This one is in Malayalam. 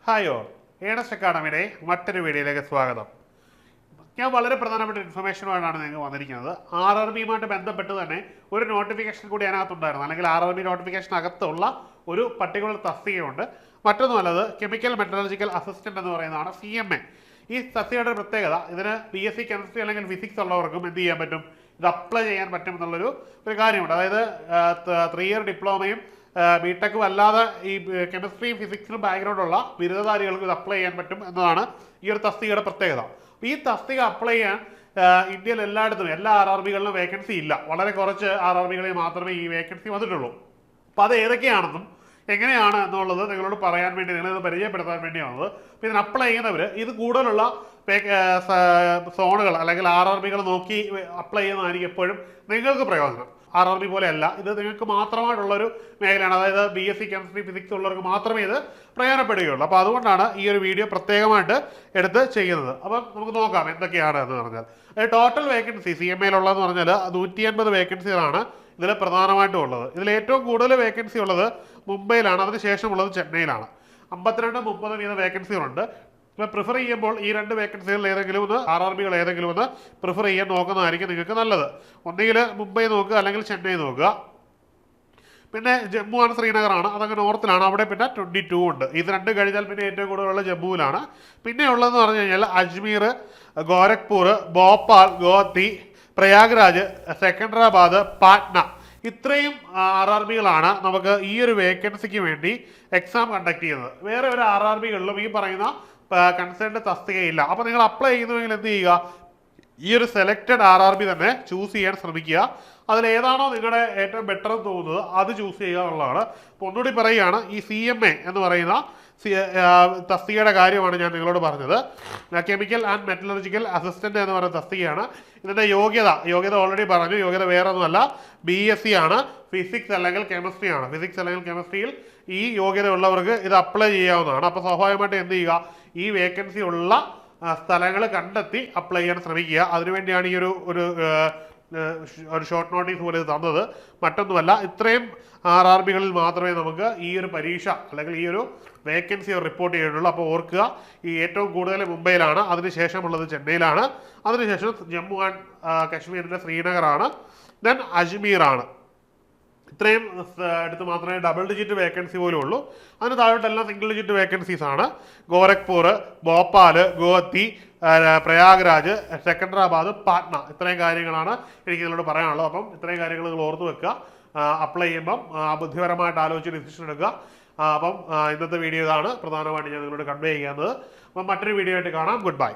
ഹായ് ഓൾ, ഏണസ്റ്റ് അക്കാഡമിയുടെ മറ്റൊരു വീഡിയോയിലേക്ക് സ്വാഗതം. ഞാൻ വളരെ പ്രധാനപ്പെട്ട ഇൻഫർമേഷനുമായിട്ടാണ് നിങ്ങൾക്ക് വന്നിരിക്കുന്നത്. RRBയുമായിട്ട് ബന്ധപ്പെട്ട് തന്നെ ഒരു നോട്ടിഫിക്കേഷൻ കൂടി അതിനകത്തുണ്ടായിരുന്നു, അല്ലെങ്കിൽ RRB നോട്ടിഫിക്കേഷനകത്തുള്ള ഒരു പർട്ടിക്കുലർ തസ്തികയുണ്ട്. മറ്റൊന്നുമല്ലത് കെമിക്കൽ മെറ്റലർജിക്കൽ അസിസ്റ്റന്റ് എന്ന് പറയുന്നതാണ് CMA. ഈ തസ്തികയുടെ പ്രത്യേകത, ഇതിന് BSc കെമിസ്ട്രി അല്ലെങ്കിൽ ഫിസിക്സ് ഉള്ളവർക്കും എന്ത് ചെയ്യാൻ പറ്റും, ഇത് അപ്ലൈ ചെയ്യാൻ പറ്റും എന്നുള്ളൊരു കാര്യമുണ്ട്. അതായത് 3 ഇയർ ഡിപ്ലോമയും ബിടെക്കും അല്ലാതെ ഈ കെമിസ്ട്രിയും ഫിസിക്സിനും ബാക്ക്ഗ്രൗണ്ടുള്ള ബിരുദധാരികൾക്ക് ഇത് അപ്ലൈ ചെയ്യാൻ പറ്റും എന്നതാണ് ഈ ഒരു തസ്തികയുടെ പ്രത്യേകത. ഈ തസ്തിക അപ്ലൈ ചെയ്യാൻ ഇന്ത്യയിൽ എല്ലായിടത്തും എല്ലാ RRBകളിലും വേക്കൻസി ഇല്ല. വളരെ കുറച്ച് RRBകളിൽ മാത്രമേ ഈ വേക്കൻസി വന്നിട്ടുള്ളൂ. അപ്പോൾ അത് ഏതൊക്കെയാണെന്നും എങ്ങനെയാണ് എന്നുള്ളത് നിങ്ങളോട് പറയാൻ വേണ്ടി, നിങ്ങളിത് പരിചയപ്പെടുത്താൻ വേണ്ടിയാണത്. അപ്പോൾ ഇതിന് അപ്ലൈ ചെയ്യുന്നവർ ഇത് കൂടുതലുള്ള സോണുകൾ അല്ലെങ്കിൽ RRBകൾ നോക്കി അപ്ലൈ ചെയ്യുന്നതായിരിക്കും എപ്പോഴും നിങ്ങൾക്ക് പ്രയോജനം. RRB പോലെയല്ല, ഇത് നിങ്ങൾക്ക് മാത്രമായിട്ടുള്ളൊരു മേഖലയാണ്. അതായത് BSc കെമിസ്ട്രി ഫിസിക്സ് ഉള്ളവർക്ക് മാത്രമേ ഇത് പ്രയോജനപ്പെടുകയുള്ളൂ. അപ്പോൾ അതുകൊണ്ടാണ് ഈ ഒരു വീഡിയോ പ്രത്യേകമായിട്ട് എടുത്ത് ചെയ്യുന്നത്. അപ്പം നമുക്ക് നോക്കാം എന്തൊക്കെയാണ് എന്ന് പറഞ്ഞാൽ. ടോട്ടൽ വേക്കൻസി CMAയിലുള്ളതെന്ന് പറഞ്ഞാൽ 150 വേക്കൻസികളാണ് ഇതിൽ പ്രധാനമായിട്ടും ഉള്ളത്. ഇതിൽ ഏറ്റവും കൂടുതൽ വേക്കൻസി ഉള്ളത് മുംബൈയിലാണ്, അതിനുശേഷമുള്ളത് ചെന്നൈയിലാണ്. 52-30 വീതം വേക്കൻസികളുണ്ട്. ഇപ്പോൾ പ്രിഫർ ചെയ്യുമ്പോൾ ഈ 2 വേക്കൻസികളിൽ ഏതെങ്കിലും ഒന്ന്, RRBകൾ ഏതെങ്കിലും ഒന്ന് പ്രിഫർ ചെയ്യാൻ നോക്കുന്നതായിരിക്കും നിങ്ങൾക്ക് നല്ലത്. ഒന്നുകിൽ മുംബൈ നോക്കുക, അല്ലെങ്കിൽ ചെന്നൈ നോക്കുക. പിന്നെ ജമ്മു ആൻഡ് ശ്രീനഗറാണ്, അതങ്ങ് നോർത്തിലാണ്. അവിടെ പിന്നെ 22 ഉണ്ട്. ഇത് 2 കഴിഞ്ഞാൽ പിന്നെ ഏറ്റവും കൂടുതലുള്ള ജമ്മുവിലാണ്. പിന്നെ ഉള്ളതെന്ന് പറഞ്ഞു കഴിഞ്ഞാൽ അജ്മീർ, ഗോരഖ്പൂർ, ഭോപ്പാൽ, ഗോഹത്തി, പ്രയാഗ്രാജ്, സെക്കൻഡറാബാദ്, പാറ്റ്ന, ഇത്രയും RRBകളാണ് നമുക്ക് ഈ ഒരു വേക്കൻസിക്ക് വേണ്ടി എക്സാം കണ്ടക്ട് ചെയ്യുന്നത്. വേറെ ഒരു RRBകളിലും ഈ പറയുന്ന കൺസേൺഡ് തസ്തികയില്ല. അപ്പോൾ നിങ്ങൾ അപ്ലൈ ചെയ്യുന്നുവെങ്കിൽ എന്ത് ചെയ്യുക, ഈ ഒരു സെലക്റ്റഡ് RRB തന്നെ ചൂസ് ചെയ്യാൻ ശ്രമിക്കുക. അതിലേതാണോ നിങ്ങളുടെ ഏറ്റവും ബെറ്റർ എന്ന് തോന്നുന്നത് അത് ചൂസ് ചെയ്യുക എന്നുള്ളതാണ്. അപ്പോൾ ഒന്നുകൂടി പറയുകയാണ്, ഈ CMA എന്ന് പറയുന്ന തസ്തികയുടെ കാര്യമാണ് ഞാൻ നിങ്ങളോട് പറഞ്ഞത്. കെമിക്കൽ ആൻഡ് മെറ്റലർജിക്കൽ അസിസ്റ്റന്റ് എന്ന് പറയുന്ന തസ്തികയാണ്. ഇതിൻ്റെ യോഗ്യത ഓൾറെഡി പറഞ്ഞു. യോഗ്യത വേറെ ഒന്നുമല്ല, BSc ആണ്, ഫിസിക്സ് അല്ലെങ്കിൽ കെമിസ്ട്രി ആണ്. ഫിസിക്സ് അല്ലെങ്കിൽ കെമിസ്ട്രിയിൽ ഈ യോഗ്യത ഉള്ളവർക്ക് ഇത് അപ്ലൈ ചെയ്യാവുന്നതാണ്. അപ്പോൾ സ്വാഭാവികമായിട്ട് എന്ത് ചെയ്യുക, ഈ വേക്കൻസി ഉള്ള സ്ഥലങ്ങൾ കണ്ടെത്തി അപ്ലൈ ചെയ്യാൻ ശ്രമിക്കുക. അതിനുവേണ്ടിയാണ് ഈ ഒരു ഷോർട്ട് നോട്ടീസ് പോലെ ഇത് തന്നത്. മറ്റൊന്നുമല്ല, ഇത്രയും RRBകളിൽ മാത്രമേ നമുക്ക് ഈ ഒരു പരീക്ഷ അല്ലെങ്കിൽ ഈ ഒരു വേക്കൻസി റിപ്പോർട്ട് ചെയ്തിട്ടുള്ളൂ. അപ്പോൾ ഓർക്കുക, ഈ ഏറ്റവും കൂടുതൽ മുംബൈയിലാണ്, അതിനുശേഷമുള്ളത് ചെന്നൈയിലാണ്, അതിനുശേഷം ജമ്മു ആൻഡ് കാശ്മീരിൻ്റെ ശ്രീനഗറാണ്, ദെൻ അജ്മീറാണ്. ഇത്രയും അടുത്ത് മാത്രമേ ഡബിൾ ഡിജിറ്റ് വേക്കൻസി പോലും ഉള്ളൂ. അതിന് താഴോട്ടെല്ലാം സിംഗിൾ ഡിജിറ്റ് വേക്കൻസീസ് ആണ്. ഗോരഖ്പൂർ, ഭോപ്പാൽ, ഗോഹത്തി, പ്രയാഗ്രാജ്, സെക്കൻഡറാബാദ്, പാറ്റ്ന, ഇത്രയും കാര്യങ്ങളാണ് എനിക്ക് നിങ്ങളോട് പറയാനുള്ളത്. അപ്പം ഇത്രയും കാര്യങ്ങൾ നിങ്ങൾ ഓർത്ത് വെക്കുക. അപ്ലൈ ചെയ്യുമ്പം ബുദ്ധിപരമായിട്ട് ആലോചിച്ച് ഡിസിഷൻ എടുക്കുക. അപ്പം ഇന്നത്തെ വീഡിയോ ഇതാണ് പ്രധാനമായിട്ട് ഞാൻ നിങ്ങളോട് കൺവേ ചെയ്യുന്നത്. അപ്പം മറ്റൊരു വീഡിയോ ആയിട്ട് കാണാം. Good bye.